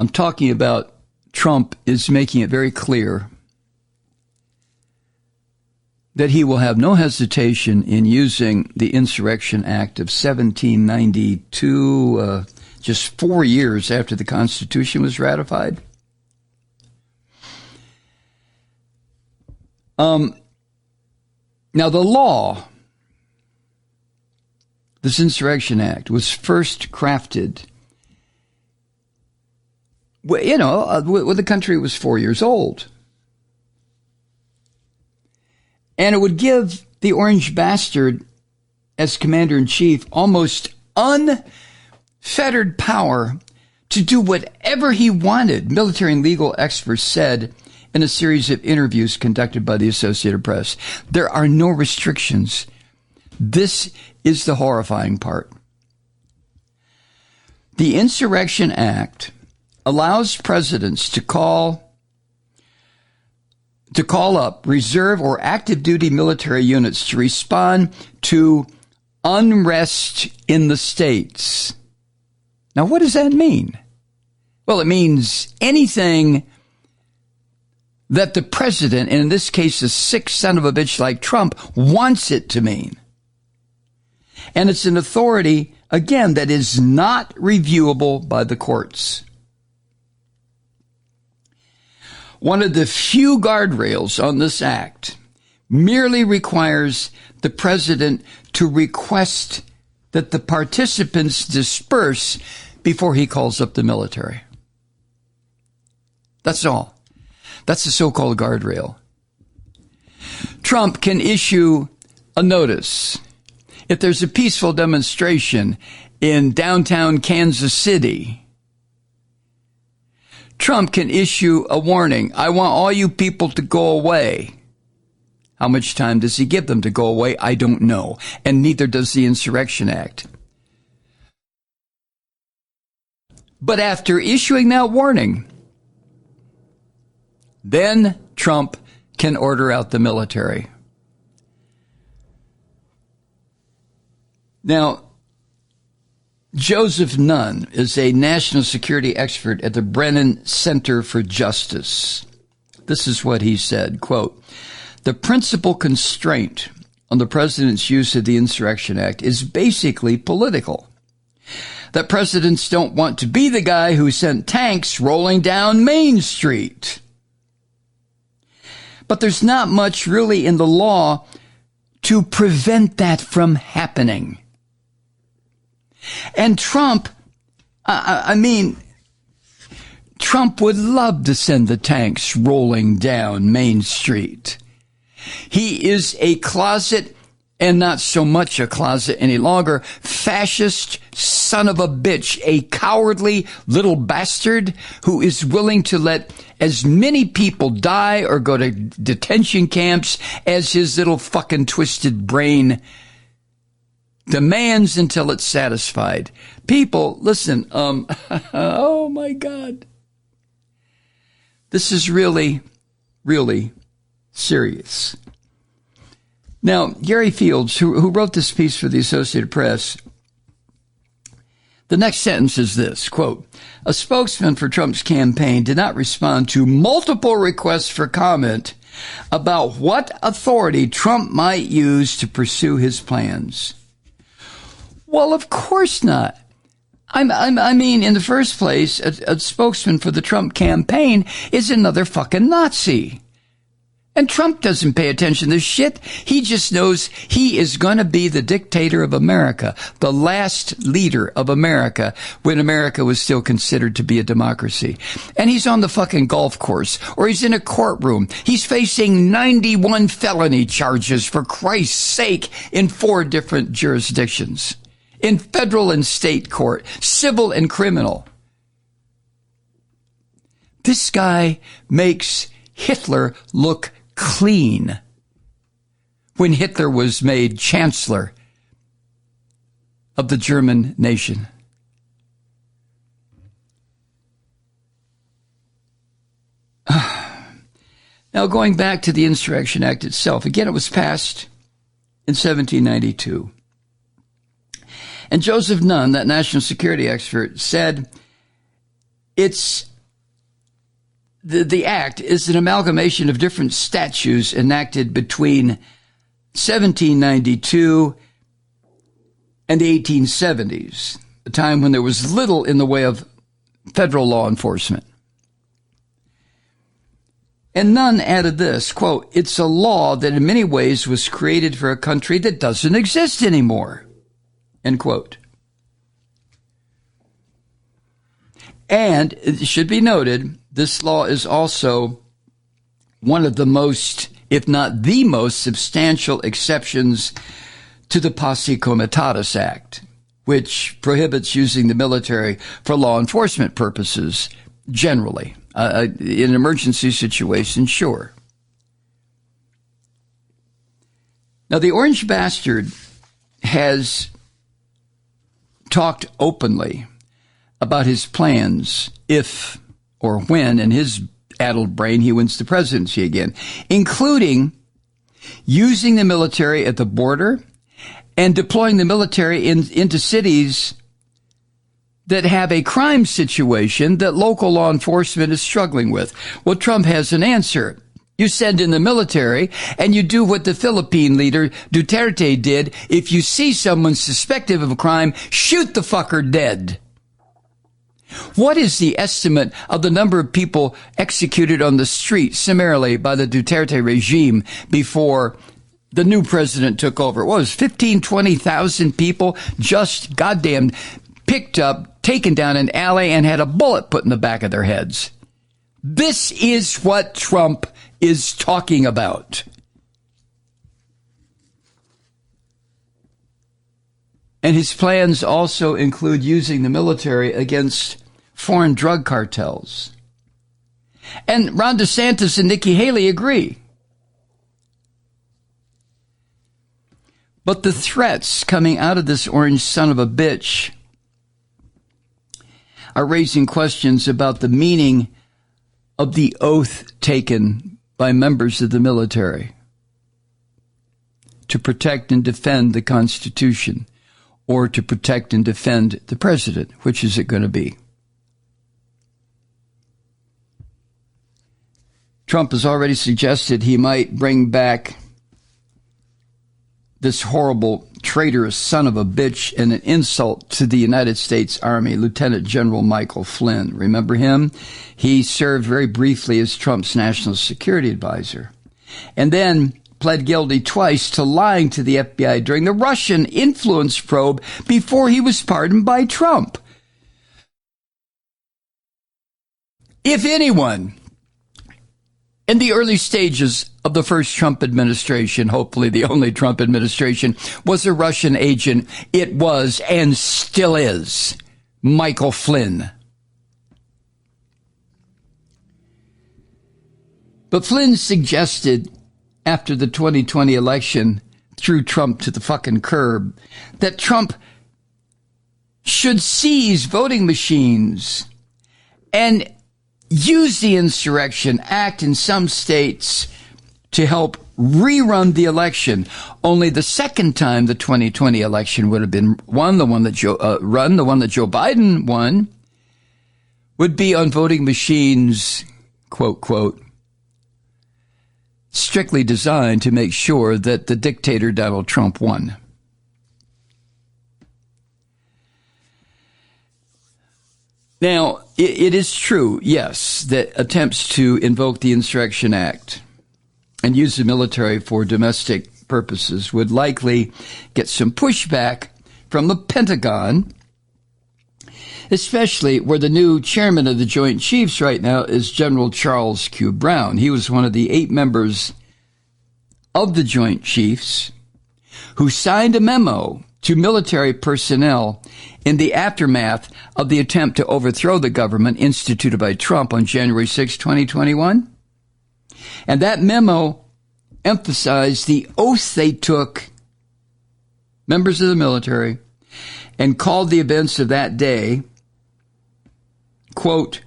I'm talking about Trump is making it very clear that he will have no hesitation in using the Insurrection Act of 1792, just 4 years after the Constitution was ratified. Now, the law, this Insurrection Act, was first crafted, when the country was 4 years old. And it would give the Orange Bastard, as commander-in-chief, almost unfettered power to do whatever he wanted, military and legal experts said in a series of interviews conducted by the Associated Press. There are no restrictions. This is the horrifying part. The Insurrection Act allows presidents to call up reserve or active duty military units to respond to unrest in the states. Now, what does that mean? Well, it means anything that the president, and in this case, a sick son of a bitch like Trump, wants it to mean. And it's an authority, again, that is not reviewable by the courts. One of the few guardrails on this act merely requires the president to request that the participants disperse before he calls up the military. That's all. That's the so-called guardrail. Trump can issue a notice. If there's a peaceful demonstration in downtown Kansas City, Trump can issue a warning. I want all you people to go away. How much time does he give them to go away? I don't know. And neither does the Insurrection Act. But after issuing that warning, then Trump can order out the military. Now, Joseph Nunn is a national security expert at the Brennan Center for Justice. This is what he said, quote, "The principal constraint on the president's use of the Insurrection Act is basically political. That presidents don't want to be the guy who sent tanks rolling down Main Street. But there's not much really in the law to prevent that from happening." And Trump, Trump would love to send the tanks rolling down Main Street. He is a closet, and not so much a closet any longer, fascist son of a bitch, a cowardly little bastard who is willing to let as many people die or go to detention camps as his little fucking twisted brain demands until it's satisfied. People, listen, oh my God. This is really, really serious. Now, Gary Fields, who wrote this piece for the Associated Press, the next sentence is this, quote, "A spokesman for Trump's campaign did not respond to multiple requests for comment about what authority Trump might use to pursue his plans." Well, of course not. I mean, in the first place, a spokesman for the Trump campaign is another fucking Nazi. And Trump doesn't pay attention to this shit. He just knows he is going to be the dictator of America, the last leader of America when America was still considered to be a democracy. And he's on the fucking golf course, or he's in a courtroom. He's facing 91 felony charges, for Christ's sake, in 4 different jurisdictions. In federal and state court, civil and criminal. This guy makes Hitler look clean when Hitler was made chancellor of the German nation. Now, going back to the Insurrection Act itself, again, it was passed in 1792. And Joseph Nunn, that national security expert, said it's the act is an amalgamation of different statutes enacted between 1792 and the 1870s, a time when there was little in the way of federal law enforcement. And none added this, quote, "It's a law that in many ways was created for a country that doesn't exist anymore," end quote. And it should be noted, this law is also one of the most, if not the most, substantial exceptions to the Posse Comitatus Act, which prohibits using the military for law enforcement purposes generally. In emergency situations, sure. Now, the Orange Bastard has talked openly about his plans if or when, in his addled brain, he wins the presidency again, including using the military at the border and deploying the military into cities that have a crime situation that local law enforcement is struggling with. Well, Trump has an answer. You send in the military and you do what the Philippine leader Duterte did. If you see someone suspected of a crime, shoot the fucker dead. What is the estimate of the number of people executed on the street summarily by the Duterte regime before the new president took over? What was 15, 20,000 people just goddamn picked up, taken down an alley, and had a bullet put in the back of their heads. This is what Trump is talking about. And his plans also include using the military against foreign drug cartels. And Ron DeSantis and Nikki Haley agree. But the threats coming out of this orange son of a bitch are raising questions about the meaning of the oath taken by members of the military to protect and defend the Constitution, or to protect and defend the president. Which is it going to be? Trump has already suggested he might bring back this horrible, traitorous son of a bitch and an insult to the United States Army, Lieutenant General Michael Flynn. Remember him? He served very briefly as Trump's national security advisor, and then pled guilty twice to lying to the FBI during the Russian influence probe before he was pardoned by Trump. If anyone in the early stages of the first Trump administration, hopefully the only Trump administration, was a Russian agent, it was and still is Michael Flynn. But Flynn suggested after the 2020 election, threw Trump to the fucking curb, that Trump should seize voting machines and use the Insurrection Act in some states to help rerun the election. Only the second time the 2020 election would have been won, the one that Joe Biden won, would be on voting machines, quote, quote, strictly designed to make sure that the dictator Donald Trump won. Now, it is true, yes, that attempts to invoke the Insurrection Act and use the military for domestic purposes would likely get some pushback from the Pentagon, especially where the new chairman of the Joint Chiefs right now is General Charles Q. Brown. He was one of the 8 members of the Joint Chiefs who signed a memo to military personnel in the aftermath of the attempt to overthrow the government instituted by Trump on January 6, 2021. And that memo emphasized the oath they took, members of the military, and called the events of that day, quote,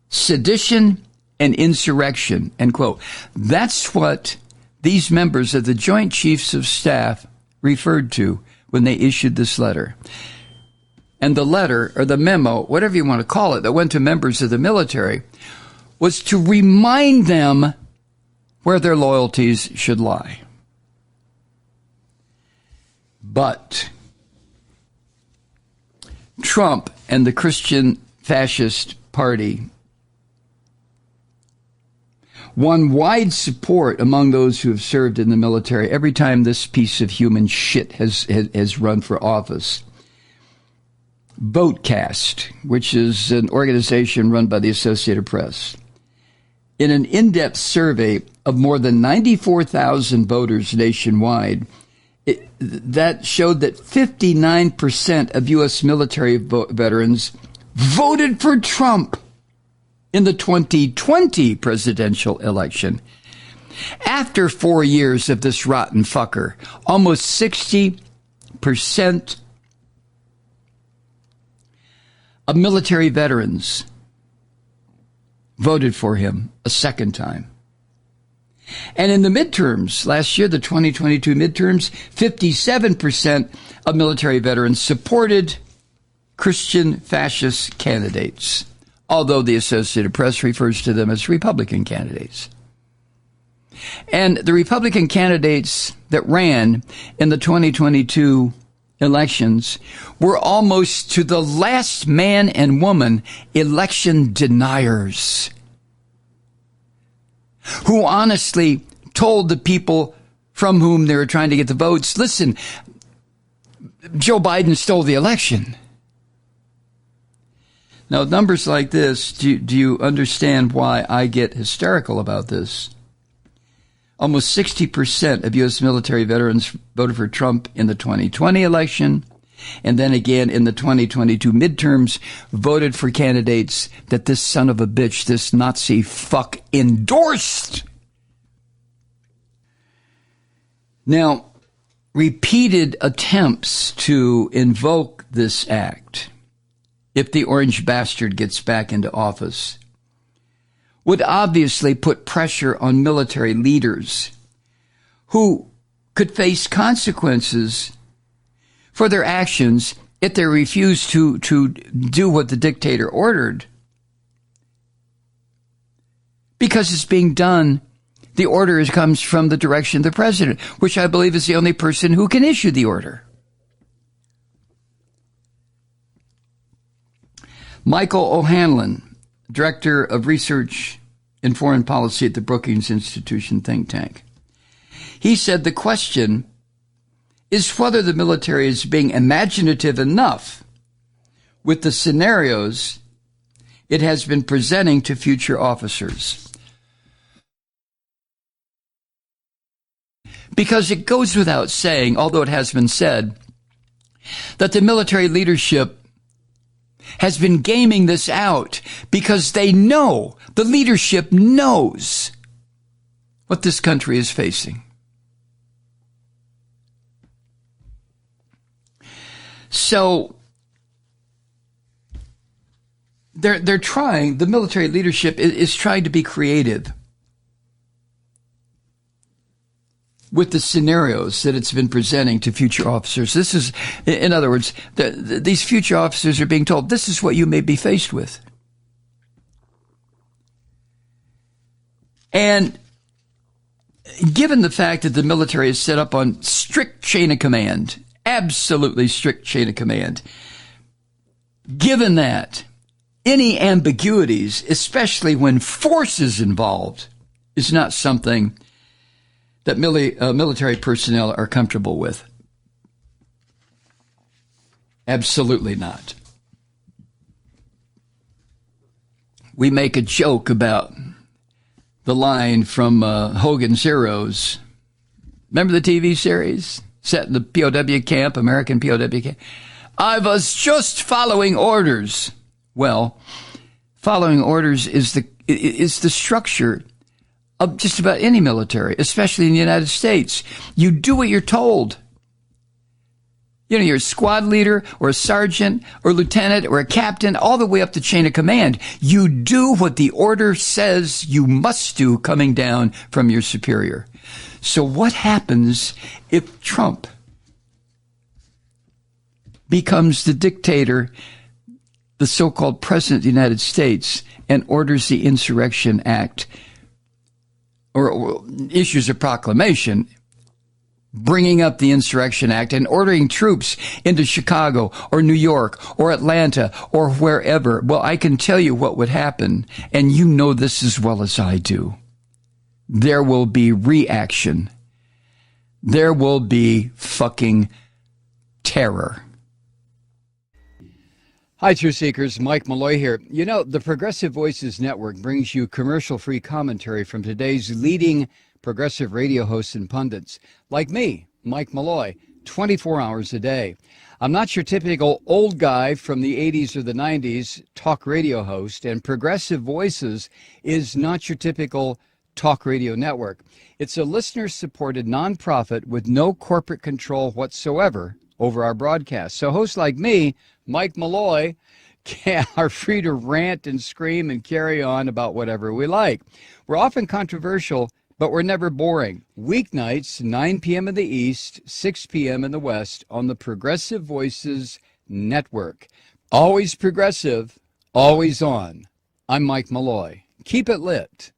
sedition and insurrection, end quote. That's what these members of the Joint Chiefs of Staff referred to when they issued this letter. And the letter, or the memo, whatever you want to call it, that went to members of the military, was to remind them where their loyalties should lie. But Trump and the Christian Fascist Party won wide support among those who have served in the military every time this piece of human shit has run for office. Votecast, which is an organization run by the Associated Press, in an in-depth survey of more than 94,000 voters nationwide, that showed that 59% of U.S. military veterans voted for Trump in the 2020 presidential election. After 4 years of this rotten fucker, almost 60% of military veterans voted for him a second time. And in the midterms, last year, the 2022 midterms, 57% of military veterans supported Christian fascist candidates, although the Associated Press refers to them as Republican candidates. And the Republican candidates that ran in the 2022 elections were almost to the last man and woman election deniers, who honestly told the people from whom they were trying to get the votes, listen, Joe Biden stole the election. Now, numbers like this, do you understand why I get hysterical about this? Almost 60% of U.S. military veterans voted for Trump in the 2020 election, and then again in the 2022 midterms voted for candidates that this son of a bitch, this Nazi fuck, endorsed. Now, repeated attempts to invoke this act, if the orange bastard gets back into office, would obviously put pressure on military leaders who could face consequences for their actions if they refuse to do what the dictator ordered. Because it's being done, the order comes from the direction of the president, which I believe is the only person who can issue the order. Michael O'Hanlon, Director of Research in Foreign Policy at the Brookings Institution think tank. He said the question is whether the military is being imaginative enough with the scenarios it has been presenting to future officers. Because it goes without saying, although it has been said, that the military leadership has been gaming this out because they know, the leadership knows what this country is facing. So they're trying, the military leadership is trying to be creative with the scenarios that it's been presenting to future officers. This is, in other words, these future officers are being told, this is what you may be faced with. And given the fact that the military is set up on strict chain of command, absolutely strict chain of command, given that, any ambiguities, especially when force is involved, is not something that military personnel are comfortable with. Absolutely not. We make a joke about the line from Hogan's Heroes. Remember the TV series set in the POW camp, American POW camp? I was just following orders. Well, following orders is the structure of just about any military, especially in the United States. You do what you're told. You know, you're a squad leader or a sergeant or lieutenant or a captain, all the way up the chain of command. You do what the order says you must do coming down from your superior. So what happens if Trump becomes the dictator the so-called President of the United States and orders the Insurrection Act, or issues a proclamation bringing up the Insurrection Act and ordering troops into Chicago or New York or Atlanta or wherever, well, I can tell you what would happen, and you know this as well as I do. There will be reaction. There will be fucking terror. Hi, Truth Seekers. Mike Malloy here. You know, the Progressive Voices Network brings you commercial-free commentary from today's leading progressive radio hosts and pundits, like me, Mike Malloy, 24 hours a day. I'm not your typical old guy from the 80s or the 90s talk radio host, and Progressive Voices is not your typical talk radio network. It's a listener-supported nonprofit with no corporate control whatsoever over our broadcast. So hosts like me, Mike Malloy, are free to rant and scream and carry on about whatever we like. We're often controversial, but we're never boring. Weeknights, 9 p.m. in the East, 6 p.m. in the West on the Progressive Voices Network. Always progressive, always on. I'm Mike Malloy. Keep it lit.